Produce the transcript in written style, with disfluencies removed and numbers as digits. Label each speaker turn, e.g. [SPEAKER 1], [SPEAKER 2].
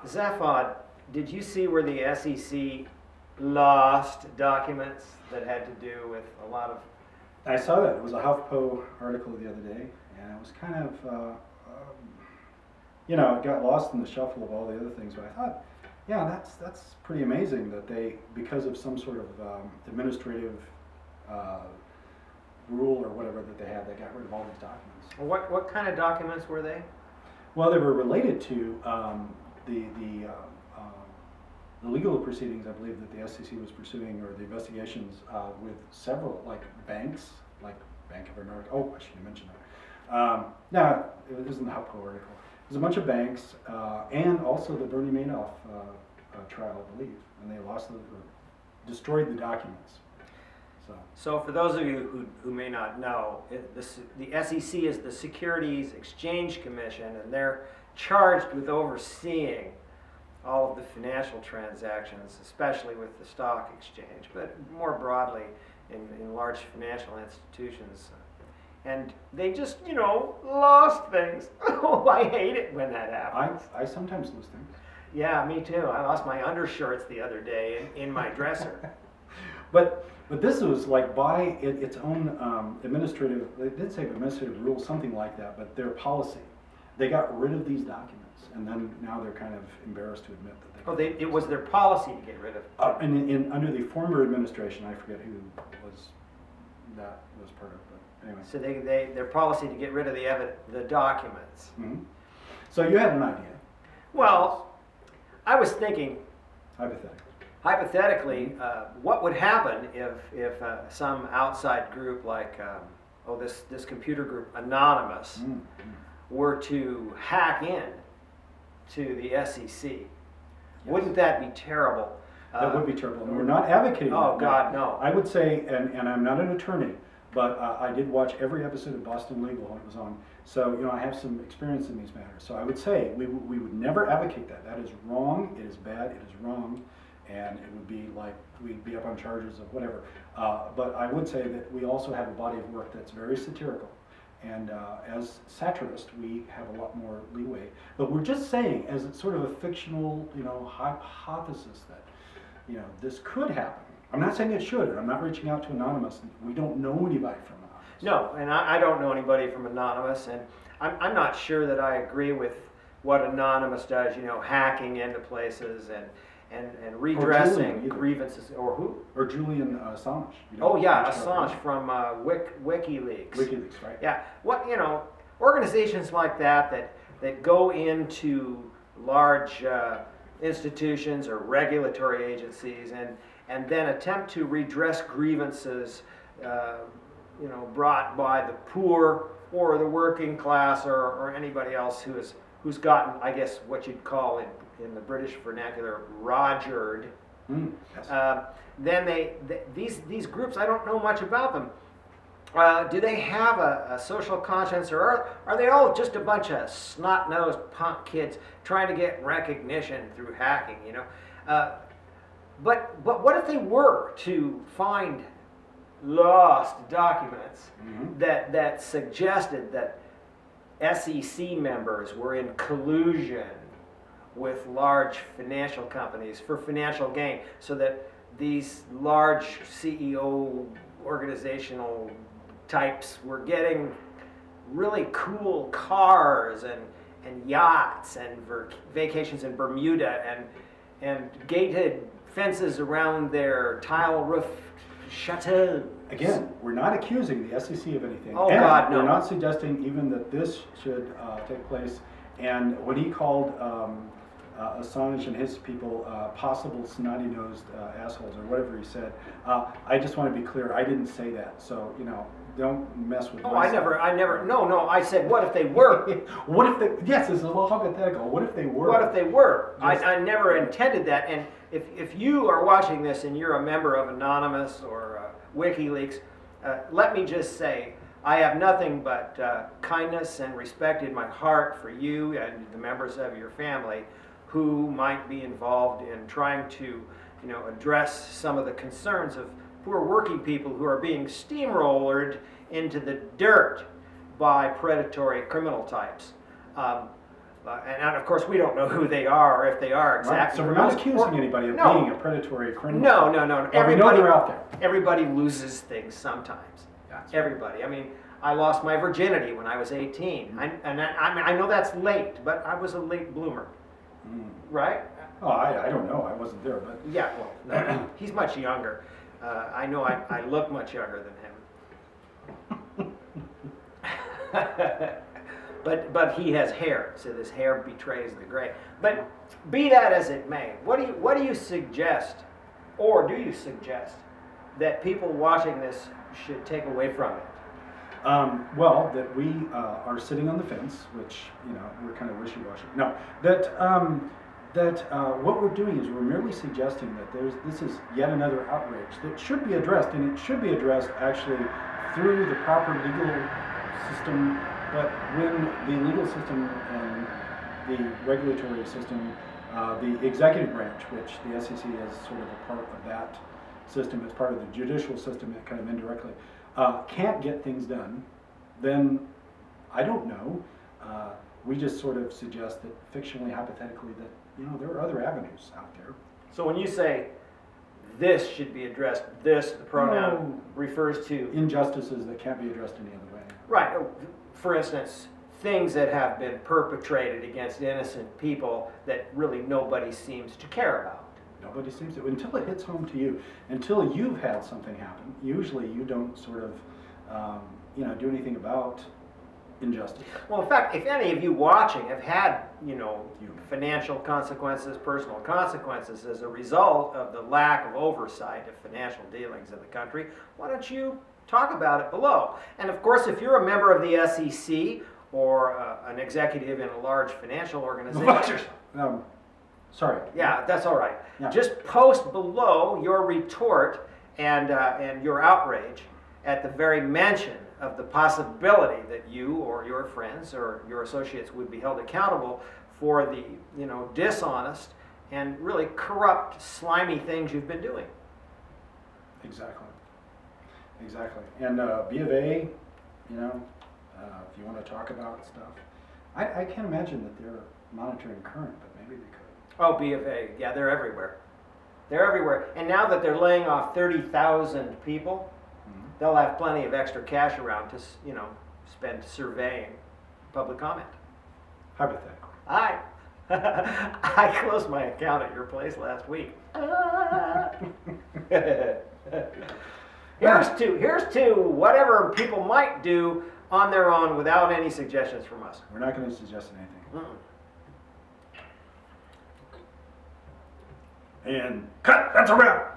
[SPEAKER 1] Zaphod, did you see where the SEC lost documents that had to do with a lot of...
[SPEAKER 2] I saw that. It was a HuffPo article the other day, and it was kind of, you know, it got lost in the shuffle of all the other things. But I thought, yeah, that's pretty amazing that they, because of some sort of administrative rule or whatever that they had, they got rid of all these documents.
[SPEAKER 1] What kind of documents were they?
[SPEAKER 2] Well, they were related to the legal proceedings, I believe, that the SEC was pursuing, or the investigations with several, like banks, like Bank of America. Oh, I should have mentioned that. No, it isn't the HuffPo article. There's a bunch of banks, and also the Bernie Madoff trial, I believe, and they lost or destroyed the documents.
[SPEAKER 1] So for those of you who may not know, the SEC is the Securities Exchange Commission, and they're charged with overseeing all of the financial transactions, especially with the stock exchange, but more broadly in large financial institutions. And they just, you know, lost things. Oh, I hate it when that happens.
[SPEAKER 2] I sometimes lose things.
[SPEAKER 1] Yeah, me too. I lost my undershirts the other day in my dresser.
[SPEAKER 2] But this was like by its own administrative, they did say administrative rule, something like that, but their policy. They got rid of these documents, and then now they're kind of embarrassed to admit that they...
[SPEAKER 1] Oh, it was their policy to get rid of...
[SPEAKER 2] under the former administration, I forget who was part of it, but anyway.
[SPEAKER 1] So their policy to get rid of the documents.
[SPEAKER 2] Mm-hmm. So you had an idea.
[SPEAKER 1] Well, I was thinking... Hypothetically, what would happen if some outside group like, this computer group, Anonymous, were to hack in to the SEC? Yes. Wouldn't that be terrible?
[SPEAKER 2] That would be terrible, and we're not advocating that.
[SPEAKER 1] Oh, God, no.
[SPEAKER 2] I would say, and I'm not an attorney, but I did watch every episode of Boston Legal when it was on, so you know I have some experience in these matters. So I would say we would never advocate that. That is wrong, it is bad, it is wrong, and it would be like we'd be up on charges of whatever. But I would say that we also have a body of work that's very satirical. And as satirists, we have a lot more leeway. But we're just saying, as it's sort of a fictional, you know, hypothesis that, you know, this could happen. I'm not saying it should. I'm not reaching out to Anonymous. We don't know anybody from Anonymous.
[SPEAKER 1] No, and I don't know anybody from Anonymous, and I'm not sure that I agree with what Anonymous does. You know, hacking into places and redressing grievances, or who?
[SPEAKER 2] Or Julian Assange.
[SPEAKER 1] Oh yeah, Assange from WikiLeaks.
[SPEAKER 2] WikiLeaks, right?
[SPEAKER 1] Yeah, organizations like that go into large institutions or regulatory agencies and then attempt to redress grievances, brought by the poor or the working class or anybody else who's gotten, I guess, what you'd call in the British vernacular, rogered.
[SPEAKER 2] Yes.
[SPEAKER 1] Then these groups, I don't know much about them. Do they have a social conscience, or are they all just a bunch of snot-nosed punk kids trying to get recognition through hacking? You know, but what if they were to find lost documents that suggested that SEC members were in collusion with large financial companies for financial gain, so that these large CEO organizational types were getting really cool cars and yachts and vacations in Bermuda and gated fences around their tile roof chateau.
[SPEAKER 2] Again, we're not accusing the SEC of anything.
[SPEAKER 1] Oh, God, no.
[SPEAKER 2] We're not suggesting even that this should take place. And when he called Assange and his people possible snotty-nosed assholes, or whatever he said, I just want to be clear, I didn't say that. So, you know, don't mess with
[SPEAKER 1] I never, no, I said, what if they were?
[SPEAKER 2] What if they, yes, this is a little hypothetical. What if they were?
[SPEAKER 1] What if they were? I never intended that. And if you are watching this and you're a member of Anonymous or WikiLeaks, let me just say, I have nothing but kindness and respect in my heart for you and the members of your family who might be involved in trying to, address some of the concerns of poor working people who are being steamrollered into the dirt by predatory criminal types. And of course we don't know who they are or if they are
[SPEAKER 2] Right?
[SPEAKER 1] exactly.
[SPEAKER 2] So we're not accusing anybody of
[SPEAKER 1] No.
[SPEAKER 2] being a predatory criminal.
[SPEAKER 1] No.
[SPEAKER 2] But we know they're out there.
[SPEAKER 1] Everybody loses things sometimes.
[SPEAKER 2] That's
[SPEAKER 1] Everybody. I mean, I lost my virginity when I was 18. I know that's late, but I was a late bloomer.
[SPEAKER 2] Mm.
[SPEAKER 1] Right?
[SPEAKER 2] Oh, I don't know. I wasn't there, but
[SPEAKER 1] Yeah, well, no, he's much younger. I know I look much younger than him. But he has hair, so this hair betrays the gray. But be that as it may, what do you suggest, or do you suggest, that people watching this should take away from it?
[SPEAKER 2] well, that we are sitting on the fence, which, you know, we're kind of wishy-washy. No, that what we're doing is we're merely suggesting that this is yet another outrage that should be addressed, and it should be addressed actually through the proper legal system. But when the legal system and the regulatory system, the executive branch, which the SEC is sort of a part of that system, as part of the judicial system, kind of indirectly, can't get things done, then I don't know. We just sort of suggest that fictionally, hypothetically, that, you know, there are other avenues out there.
[SPEAKER 1] So when you say this should be addressed, this, the pronoun refers to...
[SPEAKER 2] Injustices that can't be addressed any other way.
[SPEAKER 1] Right. For instance, things that have been perpetrated against innocent people that really nobody seems to care about.
[SPEAKER 2] Nobody seems to, until it hits home to you, until you've had something happen. Usually you don't sort of, you know, do anything about injustice.
[SPEAKER 1] Well, in fact, if any of you watching have had, you know, financial consequences, personal consequences as a result of the lack of oversight of financial dealings in the country, why don't you talk about it below? And of course, if you're a member of the SEC or an executive in a large financial organization...
[SPEAKER 2] Sorry.
[SPEAKER 1] Yeah, that's all right.
[SPEAKER 2] Yeah.
[SPEAKER 1] Just post below your retort and your outrage at the very mention of the possibility that you or your friends or your associates would be held accountable for the, you know, dishonest and really corrupt, slimy things you've been doing.
[SPEAKER 2] Exactly. Exactly. And B of A, you know, if you want to talk about stuff, I can't imagine that they're monitoring current, but maybe they could.
[SPEAKER 1] Oh, B of A, yeah, they're everywhere. They're everywhere. And now that they're laying off 30,000 people, they'll have plenty of extra cash around to, you know, spend surveying public comment.
[SPEAKER 2] Hypothetical.
[SPEAKER 1] I closed my account at your place last week. Here's to whatever people might do on their own without any suggestions from us.
[SPEAKER 2] We're not going to suggest anything.
[SPEAKER 1] Mm-mm.
[SPEAKER 2] And cut! That's a wrap!